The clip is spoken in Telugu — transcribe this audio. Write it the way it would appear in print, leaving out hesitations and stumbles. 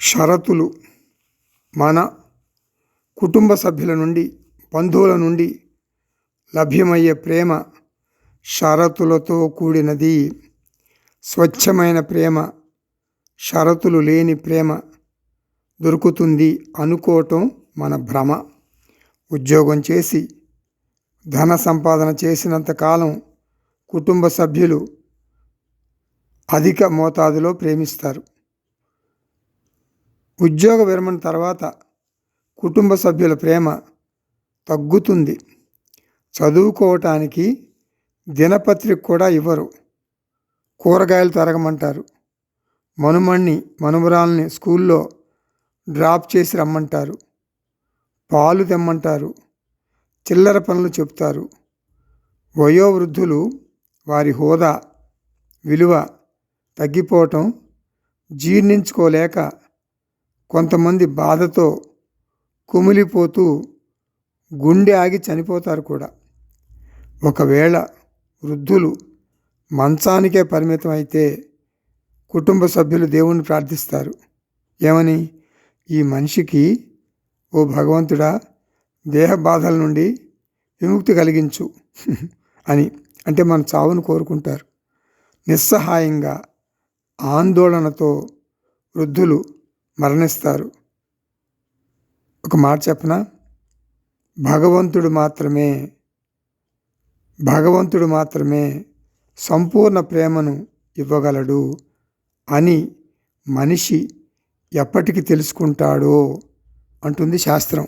షరతులు మన కుటుంబ సభ్యుల నుండి, బంధువుల నుండి లభ్యమయ్యే ప్రేమ షరతులతో కూడినది. స్వచ్ఛమైన ప్రేమ, షరతులు లేని ప్రేమ దొరుకుతుంది అనుకోవటం మన భ్రమ. ఉద్యోగం చేసి ధన సంపాదన చేసినంతకాలం కుటుంబ సభ్యులు అధిక మోతాదులో ప్రేమిస్తారు. ఉద్యోగ విరమణ తర్వాత కుటుంబ సభ్యుల ప్రేమ తగ్గుతుంది. చదువుకోవటానికి దినపత్రిక కూడా ఇవ్వరు. కూరగాయలు తరగమంటారు. మనుమరాల్ని స్కూల్లో డ్రాప్ చేసి రమ్మంటారు. పాలు తెమ్మంటారు. చిల్లర పనులు చెప్తారు. వయోవృద్ధులు వారి హోదా, విలువ తగ్గిపోవటం జీర్ణించుకోలేక కొంతమంది బాధతో కుమిలిపోతూ గుండె ఆగి చనిపోతారు కూడా. ఒకవేళ వృద్ధులు మంచానికే పరిమితం అయితే కుటుంబ సభ్యులు దేవుణ్ణి ప్రార్థిస్తారు. ఏమని? ఈ మనిషికి ఓ భగవంతుడా, దేహ బాధల నుండి విముక్తి కలిగించు అని. అంటే మన చావును కోరుకుంటారు. నిస్సహాయంగా ఆందోళనతో వృద్ధులు మరణిస్తారు. ఒక మాట చెప్పనా? భగవంతుడు మాత్రమే సంపూర్ణ ప్రేమను ఇవ్వగలడు అని మనిషి ఎప్పటికి తెలుసుకుంటాడో అంటుంది శాస్త్రం.